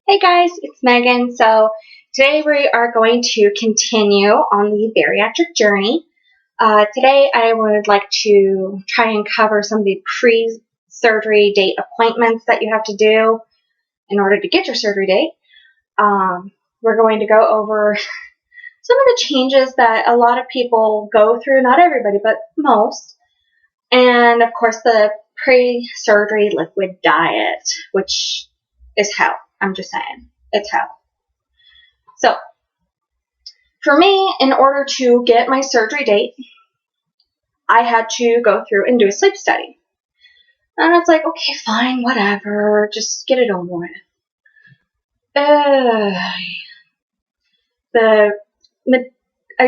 Hey guys, it's Megan. So today we are going to continue on the bariatric journey. Today I would like to try and cover some of the pre-surgery date appointments that you have to do in order to get your surgery date. We're going to go over some of the changes that a lot of people go through, not everybody, but most. And of course the pre-surgery liquid diet, which is hell. I'm just saying, it's hell. So, for me, in order to get my surgery date, I had to go through and do a sleep study. And it's like, okay, fine, whatever, just get it over with. I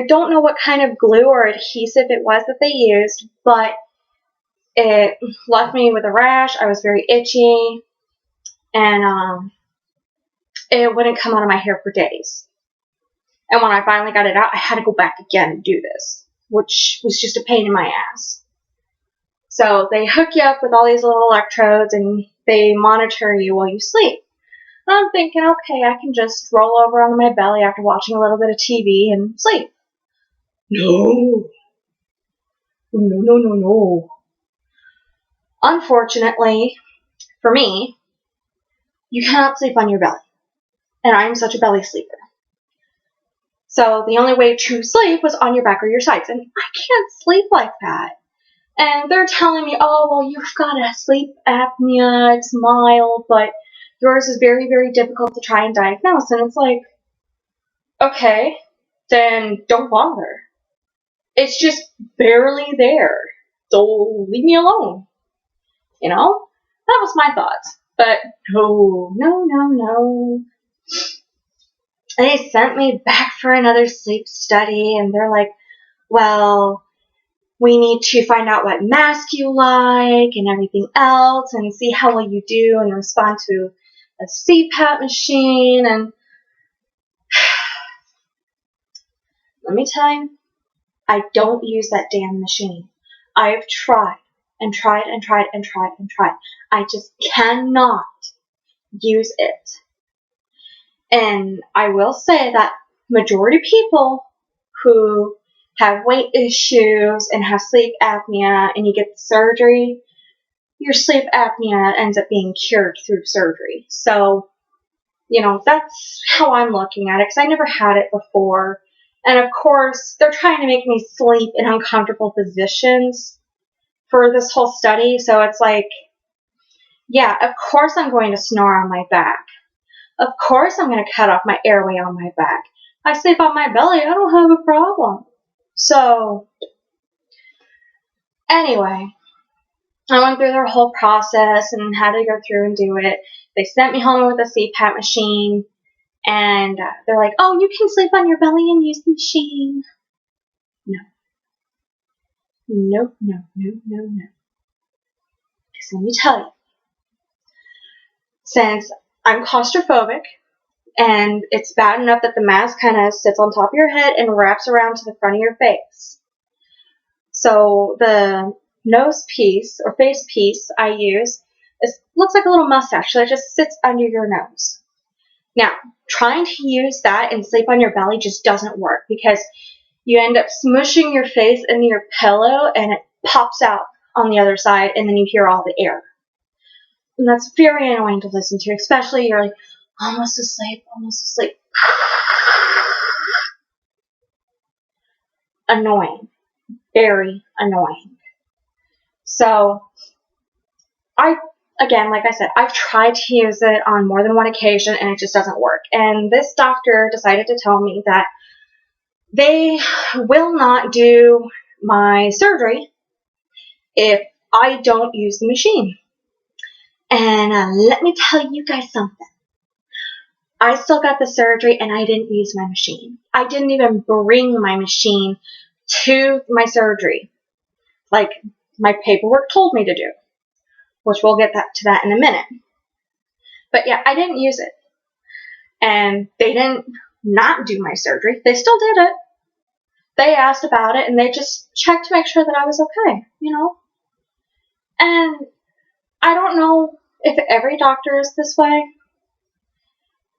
don't know what kind of glue or adhesive it was that they used, but it left me with a rash. I was very itchy, and it wouldn't come out of my hair for days. And when I finally got it out, I had to go back again and do this, which was just a pain in my ass. So they hook you up with all these little electrodes and they monitor you while you sleep. And I'm thinking, okay, I can just roll over on my belly after watching a little bit of TV and sleep. No. No. Unfortunately, for me, you cannot sleep on your belly. And I'm such a belly sleeper. So the only way to sleep was on your back or your sides. And I can't sleep like that. And they're telling me, oh, well, you've got a sleep apnea. It's mild, but yours is very, very difficult to try and diagnose. And it's like, okay, then don't bother. It's just barely there. So leave me alone. You know? That was my thoughts. But no. They sent me back for another sleep study, and they're like, well, we need to find out what mask you like and everything else and see how well you do and respond to a CPAP machine. And let me tell you, I don't use that damn machine. I have tried. I just cannot use it. And I will say that majority of people who have weight issues and have sleep apnea and you get the surgery, your sleep apnea ends up being cured through surgery. So, that's how I'm looking at it because I never had it before. And of course, they're trying to make me sleep in uncomfortable positions for this whole study. So it's like, yeah, of course I'm going to snore on my back. Of course I'm going to cut off my airway on my back. I sleep on my belly. I don't have a problem. So, anyway, I went through their whole process and had to go through and do it. They sent me home with a CPAP machine, and they're like, oh, you can sleep on your belly and use the machine. No. Because let me tell you, since I'm claustrophobic, and it's bad enough that the mask kind of sits on top of your head and wraps around to the front of your face. So the nose piece or face piece I use looks like a little mustache, so it just sits under your nose. Now, trying to use that and sleep on your belly just doesn't work because you end up smushing your face into your pillow and it pops out on the other side and then you hear all the air. And that's very annoying to listen to, especially you're like, almost asleep. Annoying. Very annoying. So, like I said, I've tried to use it on more than one occasion and it just doesn't work. And this doctor decided to tell me that they will not do my surgery if I don't use the machine. And let me tell you guys something. I still got the surgery and I didn't use my machine. I didn't even bring my machine to my surgery, like my paperwork told me to do, which we'll get to that in a minute. But yeah, I didn't use it. And they didn't not do my surgery. They still did it. They asked about it and they just checked to make sure that I was okay, And I don't know if every doctor is this way,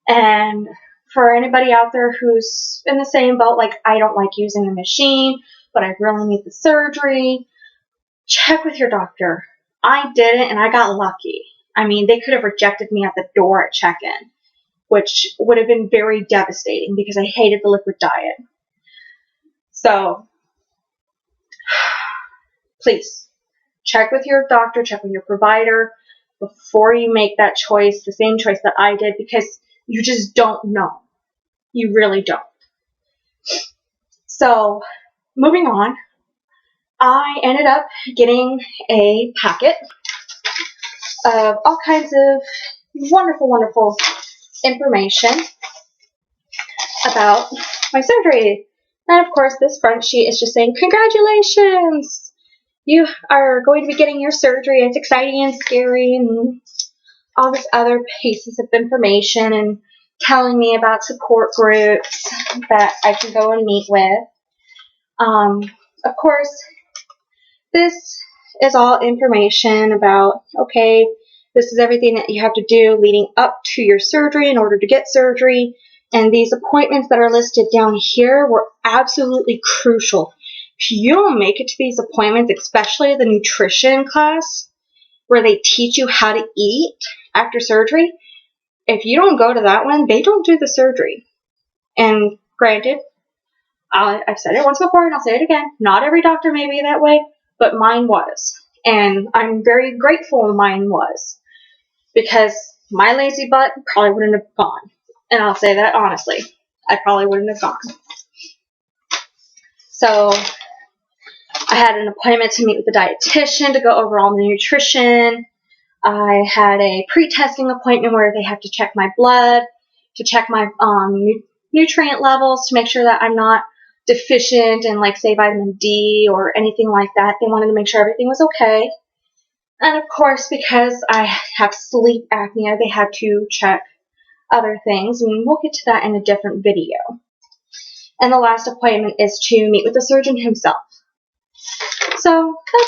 And for anybody out there who's in the same boat, like I don't like using the machine, but I really need the surgery, check with your doctor. I didn't, and I got lucky. I mean, they could have rejected me at the door at check-in, which would have been very devastating because I hated the liquid diet. So, please, check with your doctor, check with your provider before you make that choice, the same choice that I did, because you just don't know. You really don't. So, moving on, I ended up getting a packet of all kinds of wonderful, wonderful information about my surgery. And of course, this front sheet is just saying, congratulations! You are going to be getting your surgery. It's exciting and scary and all this other pieces of information and telling me about support groups that I can go and meet with. Of course, this is all information about, okay, this is everything that you have to do leading up to your surgery in order to get surgery. And these appointments that are listed down here were absolutely crucial. If you don't make it to these appointments, especially the nutrition class, where they teach you how to eat after surgery, if you don't go to that one, they don't do the surgery. And granted, I've said it once before and I'll say it again, not every doctor may be that way, but mine was. And I'm very grateful mine was, because my lazy butt probably wouldn't have gone. And I'll say that honestly, I probably wouldn't have gone. So I had an appointment to meet with the dietitian to go over all the nutrition. I had a pre-testing appointment where they have to check my blood, to check my nutrient levels, to make sure that I'm not deficient in, like, say, vitamin D or anything like that. They wanted to make sure everything was okay. And of course, because I have sleep apnea, they had to check other things, and we'll get to that in a different video. And the last appointment is to meet with the surgeon himself. So that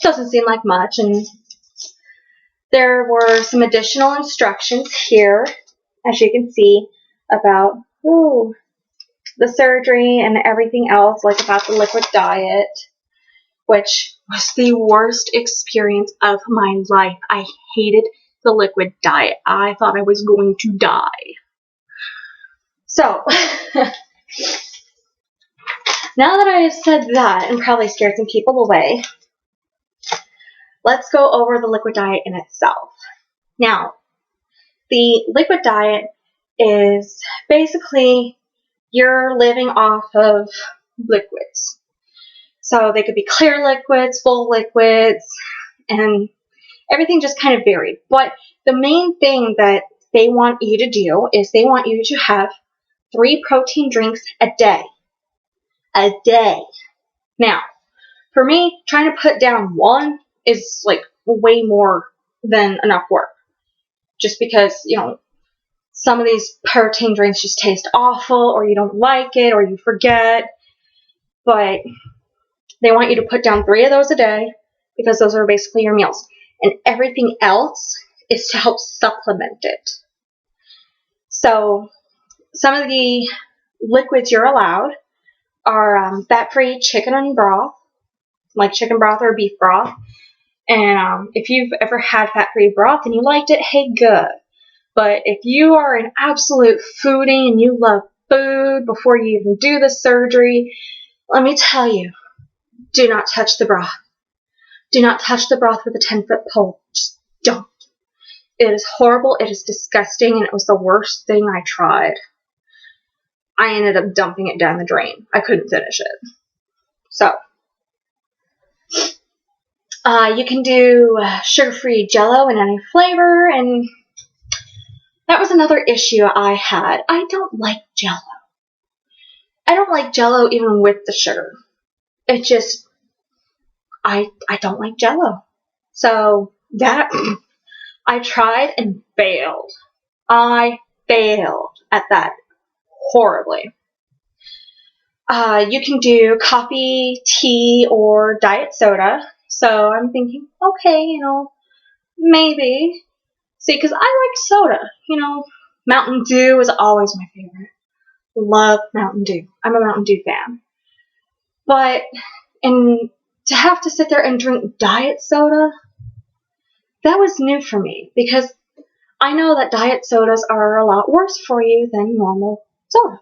doesn't seem like much, and there were some additional instructions here, as you can see, about the surgery and everything else, like about the liquid diet, which was the worst experience of my life. I hated the liquid diet. I thought I was going to die. So, now that I have said that and probably scared some people away, let's go over the liquid diet in itself. Now, the liquid diet is basically you're living off of liquids. So they could be clear liquids, full liquids, and everything just kind of varied. But the main thing that they want you to do is they want you to have 3 protein drinks a day. A day. Now, for me, trying to put down 1 is like way more than enough work. Just because, some of these protein drinks just taste awful, or you don't like it, or you forget. But they want you to put down 3 of those a day, because those are basically your meals. And everything else is to help supplement it. So some of the liquids you're allowed are fat-free chicken and broth, like chicken broth or beef broth. And if you've ever had fat-free broth and you liked it, hey, good. But if you are an absolute foodie and you love food before you even do the surgery, let me tell you, do not touch the broth. Do not touch the broth with a 10-foot pole. Just don't. It is horrible, it is disgusting, and it was the worst thing I tried. I ended up dumping it down the drain. I couldn't finish it. So, you can do sugar-free Jell-O in any flavor, and that was another issue I had. I don't like Jell-O. I don't like Jell-O even with the sugar. It just, I don't like Jell-O. So, that, I tried and failed. I failed at that horribly. You can do coffee, tea, or diet soda. So I'm thinking, okay, maybe. See, because I like soda, Mountain Dew is always my favorite. Love Mountain Dew. I'm a Mountain Dew fan. But, and to have to sit there and drink diet soda, that was new for me because I know that diet sodas are a lot worse for you than normal soda.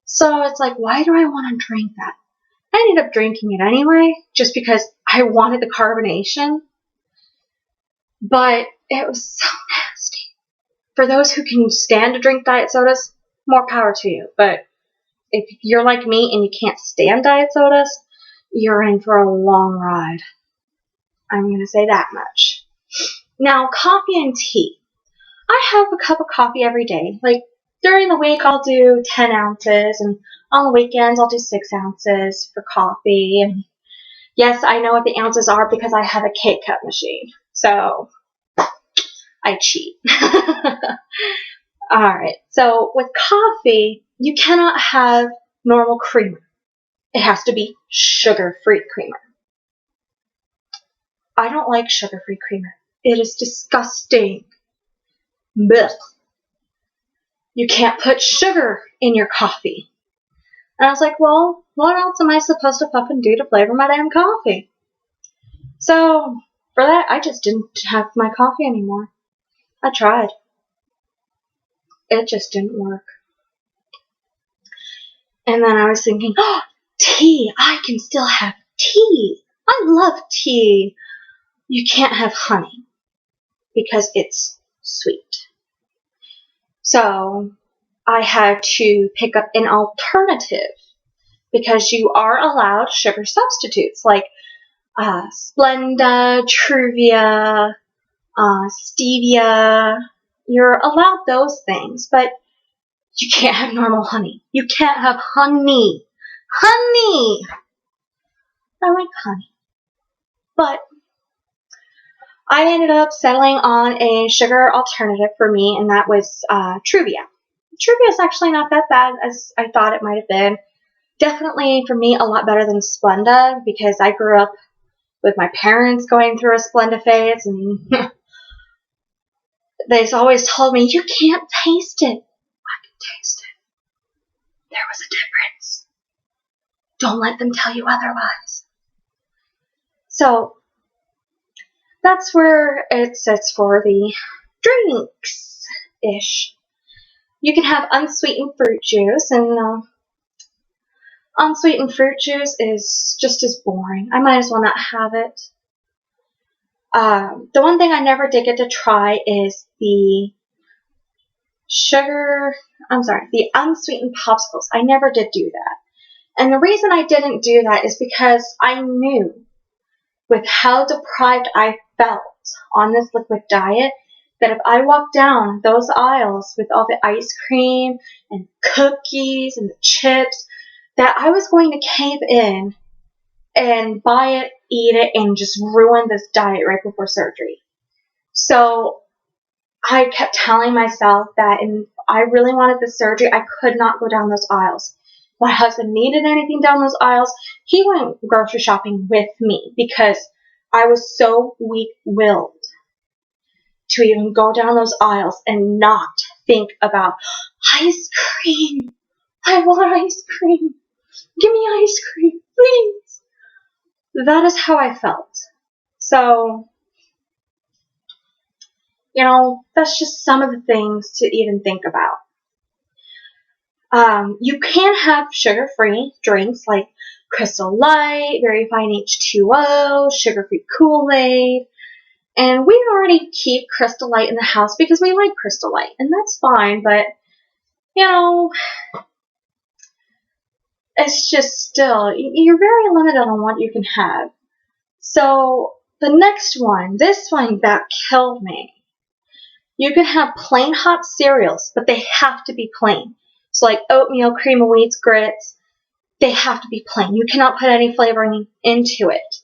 So it's like, why do I want to drink that? I ended up drinking it anyway, just because I wanted the carbonation. But it was so nasty. For those who can stand to drink diet sodas, more power to you. But if you're like me and you can't stand diet sodas, you're in for a long ride. I'm going to say that much. Now, coffee and tea. I have a cup of coffee every day. Like, during the week, I'll do 10 ounces, and on the weekends, I'll do 6 ounces for coffee. And yes, I know what the ounces are because I have a K-Cup machine. So, I cheat. Alright, so with coffee, you cannot have normal creamer. It has to be sugar-free creamer. I don't like sugar-free creamer. It is disgusting. Blech. You can't put sugar in your coffee. And I was like, well, what else am I supposed to fucking do to flavor my damn coffee? So, for that, I just didn't have my coffee anymore. I tried. It just didn't work. And then I was thinking, oh, tea. I can still have tea. I love tea. You can't have honey because it's sweet. So I had to pick up an alternative because you are allowed sugar substitutes like Splenda, Truvia, Stevia. You're allowed those things, but you can't have normal honey. You can't have honey. Honey! I like honey. But I ended up settling on a sugar alternative for me, and that was Truvia. Truvia is actually not that bad as I thought it might have been. Definitely, for me, a lot better than Splenda, because I grew up with my parents going through a Splenda phase, and they always told me, you can't taste it. I can taste it. There was a difference. Don't let them tell you otherwise. So, that's where it sits for the drinks-ish. You can have unsweetened fruit juice, and unsweetened fruit juice is just as boring. I might as well not have it. The one thing I never did get to try is the the unsweetened popsicles. I never did do that. And the reason I didn't do that is because I knew with how deprived I felt on this liquid diet that if I walked down those aisles with all the ice cream and cookies and the chips, that I was going to cave in and buy it, eat it, and just ruin this diet right before surgery. So I kept telling myself that if I really wanted the surgery, I could not go down those aisles. If my husband needed anything down those aisles, he went grocery shopping with me because I was so weak-willed to even go down those aisles and not think about ice cream. I want ice cream. Give me ice cream, please. That is how I felt. So, that's just some of the things to even think about. You can have sugar-free drinks like Crystal Light, Very Fine H2O, sugar-free Kool-Aid. And we already keep Crystal Light in the house because we like Crystal Light. And that's fine, but, it's just still, you're very limited on what you can have. So, the next one, this one that killed me. You can have plain hot cereals, but they have to be plain. So like oatmeal, cream of wheat, grits, they have to be plain. You cannot put any flavoring into it.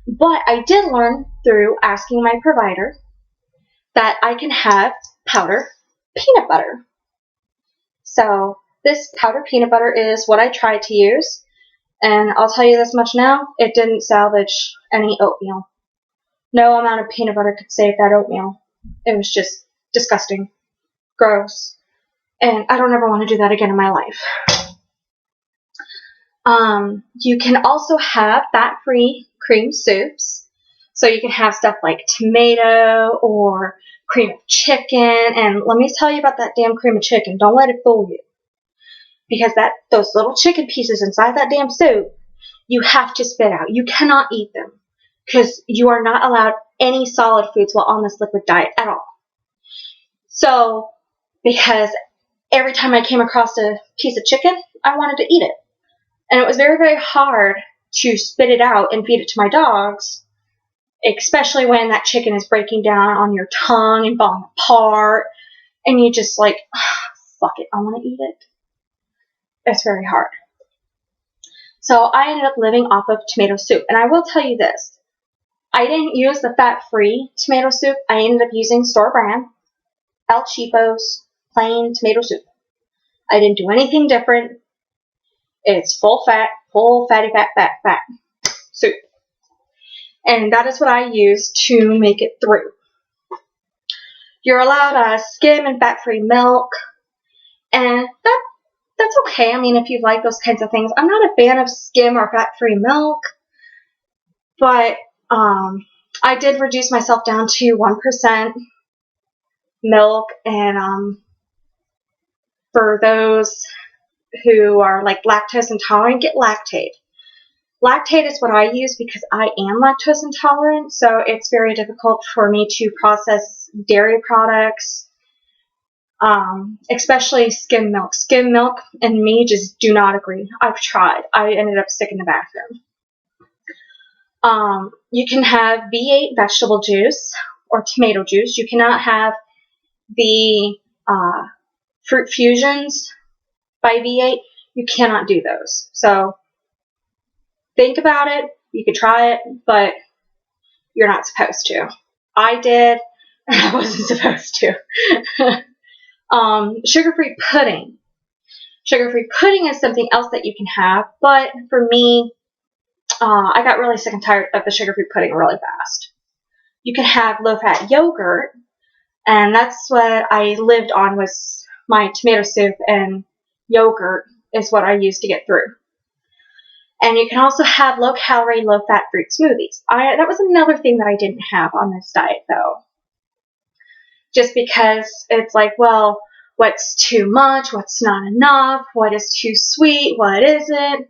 But I did learn through asking my provider that I can have powder peanut butter. So this powder peanut butter is what I tried to use. And I'll tell you this much now, it didn't salvage any oatmeal. No amount of peanut butter could save that oatmeal. It was just disgusting. gross. And I don't ever want to do that again in my life. You can also have fat-free cream soups. So you can have stuff like tomato or cream of chicken. And let me tell you about that damn cream of chicken. Don't let it fool you. Because those little chicken pieces inside that damn soup, you have to spit out. You cannot eat them. Because you are not allowed any solid foods while on this liquid diet at all. So, because every time I came across a piece of chicken, I wanted to eat it. And it was very, very hard to spit it out and feed it to my dogs, especially when that chicken is breaking down on your tongue and falling apart, and you just like, fuck it, I want to eat it. It's very hard. So I ended up living off of tomato soup. And I will tell you this. I didn't use the fat-free tomato soup. I ended up using store brand, El Cheapo's plain tomato soup. I didn't do anything different. It's full fat, full fatty fat soup. And that is what I use to make it through. You're allowed skim and fat-free milk. And that's okay. I mean, if you like those kinds of things. I'm not a fan of skim or fat-free milk. But I did reduce myself down to 1% milk. And for those who are like lactose intolerant, get Lactaid. Lactaid is what I use because I am lactose intolerant, so it's very difficult for me to process dairy products, especially skim milk. Skim milk and me just do not agree. I've tried. I ended up sick in the bathroom. You can have V8 vegetable juice or tomato juice. You cannot have the fruit fusions by V8. You cannot do those. So think about it. You could try it, but you're not supposed to. I did, and I wasn't supposed to. Sugar-free pudding. Sugar-free pudding is something else that you can have, but for me, I got really sick and tired of the sugar-free pudding really fast. You can have low-fat yogurt, and that's what I lived on was my tomato soup and yogurt is what I used to get through. And you can also have low-calorie, low-fat fruit smoothies. That was another thing that I didn't have on this diet, though. Just because it's like, well, what's too much? What's not enough? What is too sweet? What isn't?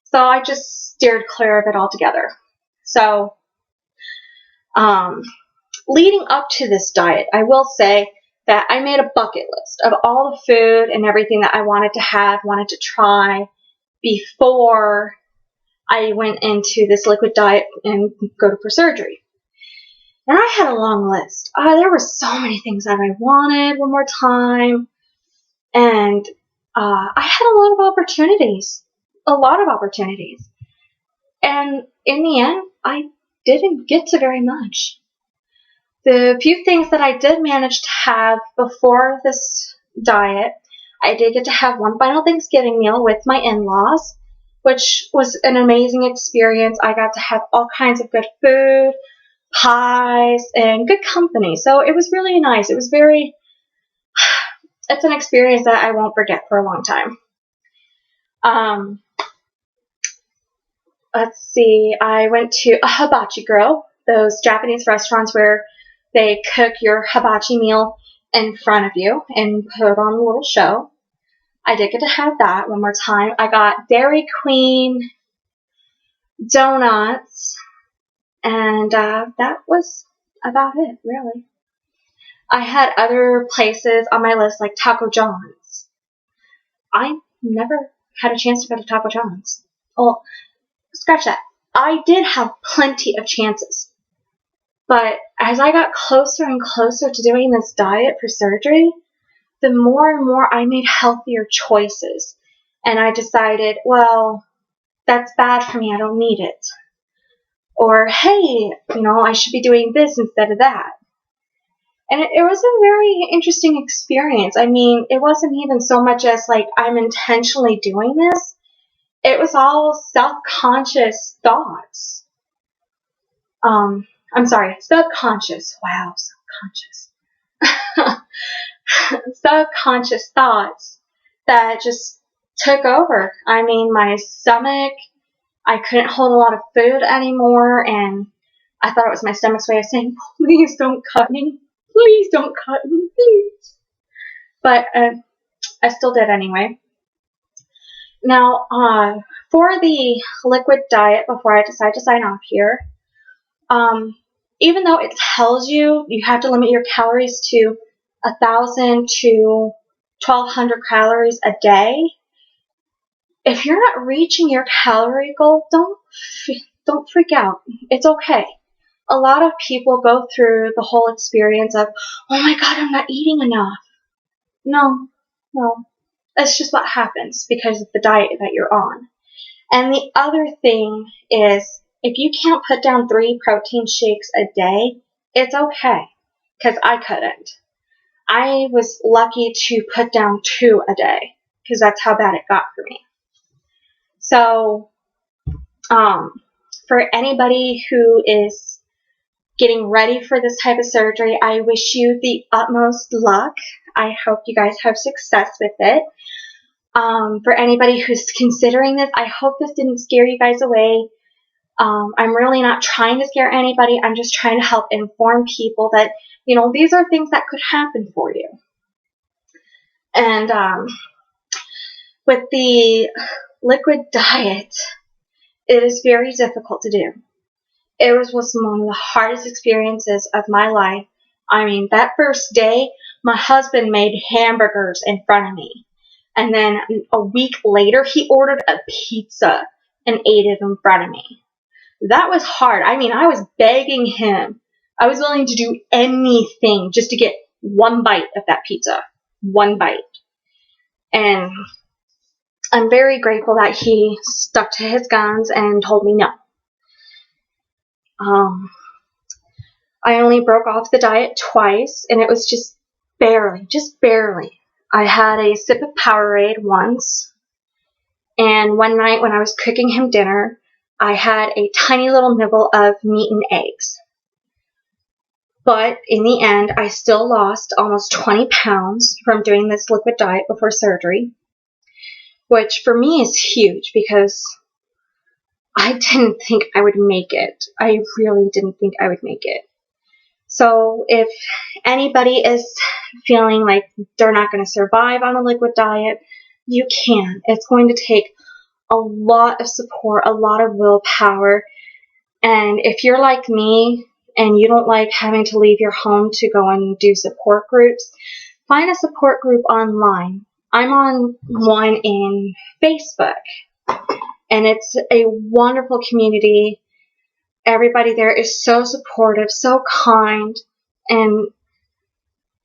So I just steered clear of it altogether. So, leading up to this diet, I will say that I made a bucket list of all the food and everything that I wanted to have, wanted to try before I went into this liquid diet and go for surgery. And I had a long list. There were so many things that I wanted one more time. And I had a lot of opportunities. A lot of opportunities. And in the end, I didn't get to very much. The few things that I did manage to have before this diet, I did get to have one final Thanksgiving meal with my in-laws, which was an amazing experience. I got to have all kinds of good food, pies, and good company. So it was really nice. It was it's an experience that I won't forget for a long time. Let's see, I went to a hibachi grill, those Japanese restaurants where they cook your hibachi meal in front of you and put on a little show. I did get to have that one more time. I got Dairy Queen donuts, and that was about it, really. I had other places on my list like Taco John's. I never had a chance to go to Taco John's. Well, scratch that. I did have plenty of chances. But as I got closer and closer to doing this diet for surgery, the more and more I made healthier choices. And I decided, well, that's bad for me. I don't need it. Or, hey, I should be doing this instead of that. And it was a very interesting experience. I mean, it wasn't even so much as like I'm intentionally doing this. It was all self-conscious thoughts. I'm sorry, subconscious. Wow, subconscious. subconscious thoughts that just took over. I mean, my stomach, I couldn't hold a lot of food anymore, and I thought it was my stomach's way of saying, please don't cut me. Please don't cut me, please. But I still did anyway. Now, for the liquid diet, before I decide to sign off here, even though it tells you have to limit your calories to 1,000 to 1,200 calories a day, if you're not reaching your calorie goal, don't freak out. It's okay. A lot of people go through the whole experience of, oh my God, I'm not eating enough. No. That's just what happens because of the diet that you're on. And the other thing is, if you can't put down 3 protein shakes a day, it's okay, because I couldn't. I was lucky to put down 2 a day, because that's how bad it got for me. So, for anybody who is getting ready for this type of surgery, I wish you the utmost luck. I hope you guys have success with it. For anybody who's considering this, I hope this didn't scare you guys away. I'm really not trying to scare anybody. I'm just trying to help inform people that, these are things that could happen for you. And with the liquid diet, it is very difficult to do. It was one of the hardest experiences of my life. I mean, that first day, my husband made hamburgers in front of me. And then a week later, he ordered a pizza and ate it in front of me. That was hard. I mean, I was begging him. I was willing to do anything just to get one bite of that pizza. One bite. And I'm very grateful that he stuck to his guns and told me no. I only broke off the diet twice, and it was just barely. I had a sip of Powerade once, and one night when I was cooking him dinner, I had a tiny little nibble of meat and eggs. But in the end, I still lost almost 20 pounds from doing this liquid diet before surgery, which for me is huge because I didn't think I would make it. I really didn't think I would make it. So if anybody is feeling like they're not going to survive on a liquid diet, you can. It's going to take a lot of support, a lot of willpower. And if you're like me and you don't like having to leave your home to go and do support groups, find a support group online. I'm on one in Facebook, and it's a wonderful community. Everybody there is so supportive, so kind, and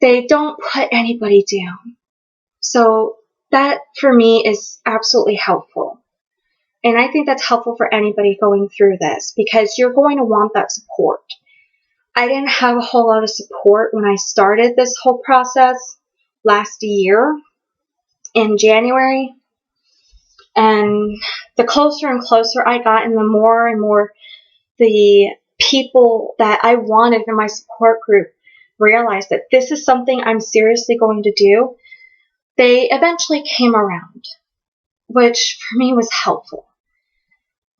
they don't put anybody down. So that, for me, is absolutely helpful. And I think that's helpful for anybody going through this because you're going to want that support. I didn't have a whole lot of support when I started this whole process last year in January. And the closer and closer I got, and the more and more the people that I wanted in my support group realized that this is something I'm seriously going to do, they eventually came around, which for me was helpful.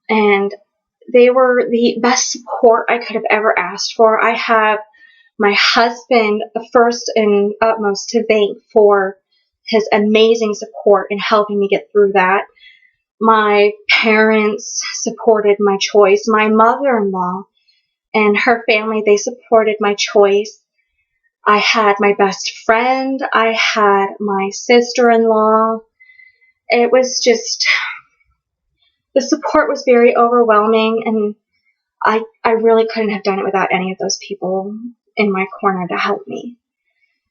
And they were the best support I could have ever asked for. I have my husband first and utmost to thank for his amazing support in helping me get through that. My parents supported my choice. My mother-in-law and her family, they supported my choice. I had my best friend. I had my sister-in-law. It was just, the support was very overwhelming, and I really couldn't have done it without any of those people in my corner to help me.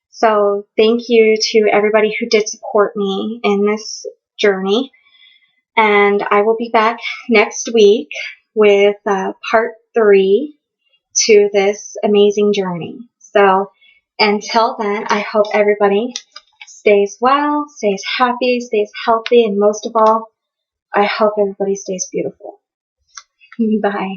So thank you to everybody who did support me in this journey. And I will be back next week with part 3 to this amazing journey. So until then, I hope everybody stays well, stays happy, stays healthy, and most of all, I hope everybody stays beautiful. Bye.